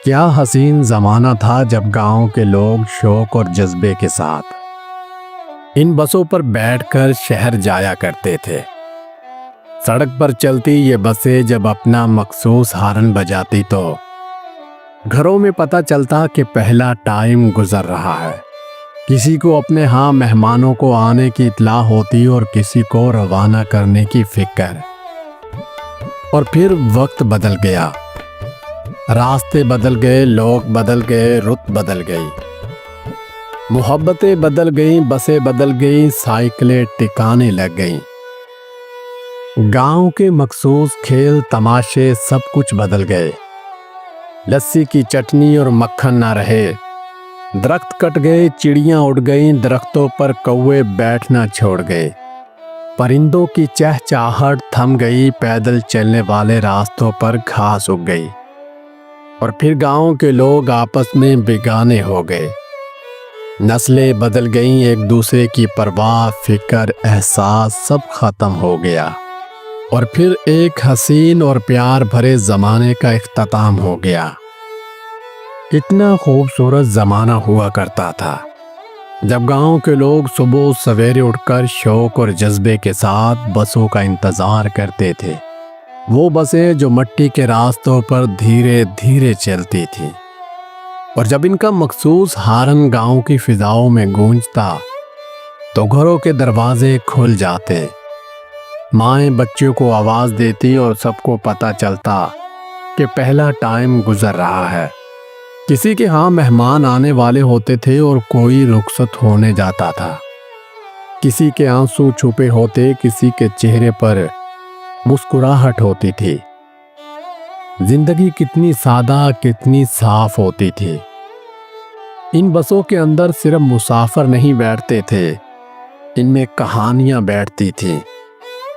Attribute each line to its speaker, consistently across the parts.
Speaker 1: کیا حسین زمانہ تھا جب گاؤں کے لوگ شوق اور جذبے کے ساتھ ان بسوں پر بیٹھ کر شہر جایا کرتے تھے۔ سڑک پر چلتی یہ بسیں جب اپنا مخصوص ہارن بجاتی تو گھروں میں پتہ چلتا کہ پہلا ٹائم گزر رہا ہے۔ کسی کو اپنے ہاں مہمانوں کو آنے کی اطلاع ہوتی اور کسی کو روانہ کرنے کی فکر۔ اور پھر وقت بدل گیا، راستے بدل گئے، لوگ بدل گئے، رت بدل گئی، محبتیں بدل گئیں، بسیں بدل گئیں، سائیکلیں ٹکانے لگ گئیں۔ گاؤں کے مخصوص کھیل تماشے سب کچھ بدل گئے۔ لسی کی چٹنی اور مکھن نہ رہے، درخت کٹ گئے، چڑیاں اڑ گئیں، درختوں پر کوے بیٹھنا چھوڑ گئے، پرندوں کی چہچہاہٹ تھم گئی، پیدل چلنے والے راستوں پر گھاس اگ گئی۔ اور پھر گاؤں کے لوگ آپس میں بیگانے ہو گئے، نسلیں بدل گئیں، ایک دوسرے کی پرواہ، فکر، احساس سب ختم ہو گیا۔ اور پھر ایک حسین اور پیار بھرے زمانے کا اختتام ہو گیا۔ اتنا خوبصورت زمانہ ہوا کرتا تھا جب گاؤں کے لوگ صبح سویرے اٹھ کر شوق اور جذبے کے ساتھ بسوں کا انتظار کرتے تھے۔ وہ بسیں جو مٹی کے راستوں پر دھیرے دھیرے چلتی تھیں، اور جب ان کا مخصوص ہارن گاؤں کی فضاؤں میں گونجتا تو گھروں کے دروازے کھل جاتے، مائیں بچوں کو آواز دیتی اور سب کو پتہ چلتا کہ پہلا ٹائم گزر رہا ہے۔ کسی کے ہاں مہمان آنے والے ہوتے تھے اور کوئی رخصت ہونے جاتا تھا۔ کسی کے آنسو چھپے ہوتے، کسی کے چہرے پر مسکراہٹ ہوتی تھی۔ زندگی کتنی سادہ، کتنی صاف ہوتی تھی۔ ان بسوں کے اندر صرف مسافر نہیں بیٹھتے تھے، ان میں کہانیاں بیٹھتی تھیں،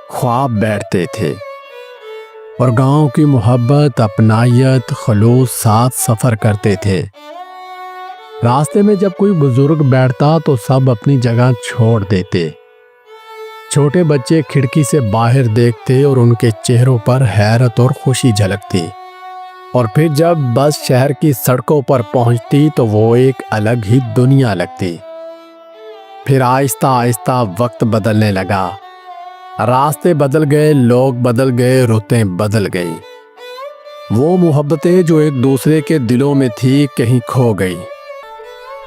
Speaker 1: خواب بیٹھتے تھے، اور گاؤں کی محبت، اپنائیت، خلوص ساتھ سفر کرتے تھے۔ راستے میں جب کوئی بزرگ بیٹھتا تو سب اپنی جگہ چھوڑ دیتے۔ چھوٹے بچے کھڑکی سے باہر دیکھتے اور ان کے چہروں پر حیرت اور خوشی جھلکتی۔ اور پھر جب بس شہر کی سڑکوں پر پہنچتی تو وہ ایک الگ ہی دنیا لگتی۔ پھر آہستہ آہستہ وقت بدلنے لگا، راستے بدل گئے، لوگ بدل گئے، رتیں بدل گئیں۔ وہ محبتیں جو ایک دوسرے کے دلوں میں تھی کہیں کھو گئی۔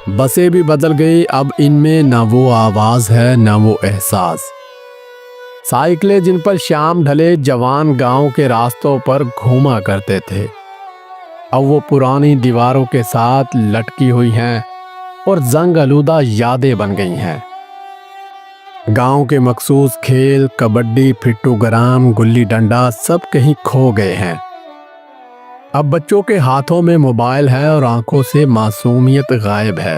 Speaker 1: بسیں بھی بدل گئی، اب ان میں نہ وہ آواز ہے نہ وہ احساس۔ سائیکلیں جن پر شام ڈھلے جوان گاؤں کے راستوں پر گھوما کرتے تھے، اب وہ پرانی دیواروں کے ساتھ لٹکی ہوئی ہیں اور زنگ آلودہ یادیں بن گئی ہیں۔ گاؤں کے مخصوص کھیل، کبڈی، پھٹو گرام، گلی ڈنڈا سب کہیں کھو گئے ہیں۔ اب بچوں کے ہاتھوں میں موبائل ہے اور آنکھوں سے معصومیت غائب ہے۔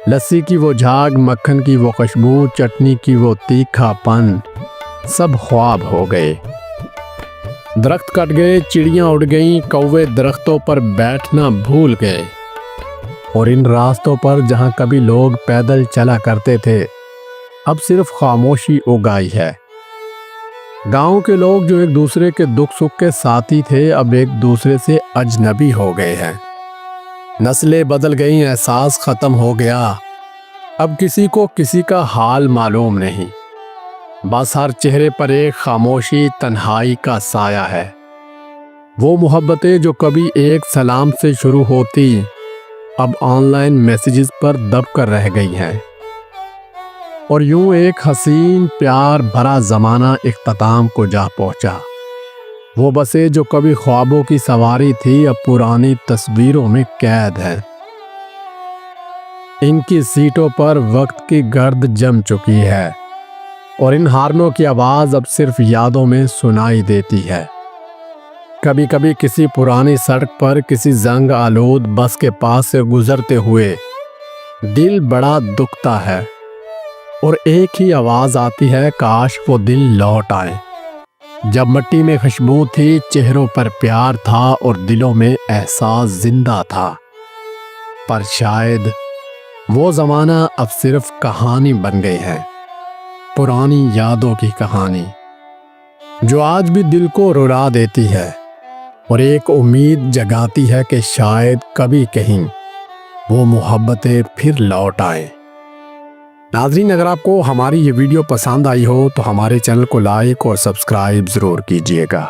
Speaker 1: لسی کی وہ جھاگ، مکھن کی وہ خوشبو، چٹنی کی وہ تیکھا پن سب خواب ہو گئے۔ درخت کٹ گئے، چڑیاں اڑ گئیں، کوے درختوں پر بیٹھنا بھول گئے، اور ان راستوں پر جہاں کبھی لوگ پیدل چلا کرتے تھے اب صرف خاموشی اگائی ہے۔ گاؤں کے لوگ جو ایک دوسرے کے دکھ سکھ کے ساتھی تھے اب ایک دوسرے سے اجنبی ہو گئے ہیں۔ نسلیں بدل گئیں، احساس ختم ہو گیا، اب کسی کو کسی کا حال معلوم نہیں، بس ہر چہرے پر ایک خاموشی، تنہائی کا سایہ ہے۔ وہ محبتیں جو کبھی ایک سلام سے شروع ہوتی اب آن لائن میسیجز پر دب کر رہ گئی ہیں۔ اور یوں ایک حسین پیار بھرا زمانہ اختتام کو جا پہنچا۔ وہ بسیں جو کبھی خوابوں کی سواری تھی اب پرانی تصویروں میں قید ہے۔ ان کی سیٹوں پر وقت کی گرد جم چکی ہے، اور ان ہارنوں کی آواز اب صرف یادوں میں سنائی دیتی ہے۔ کبھی کبھی کسی پرانی سڑک پر کسی زنگ آلود بس کے پاس سے گزرتے ہوئے دل بڑا دکھتا ہے، اور ایک ہی آواز آتی ہے، کاش وہ دن لوٹ آئے جب مٹی میں خوشبو تھی، چہروں پر پیار تھا اور دلوں میں احساس زندہ تھا۔ پر شاید وہ زمانہ اب صرف کہانی بن گئی ہے، پرانی یادوں کی کہانی جو آج بھی دل کو رلا دیتی ہے۔ اور ایک امید جگاتی ہے کہ شاید کبھی کہیں وہ محبتیں پھر لوٹ آئیں۔ ناظرین، اگر آپ کو ہماری یہ ویڈیو پسند آئی ہو تو ہمارے چینل کو لائک اور سبسکرائب ضرور کیجیے گا۔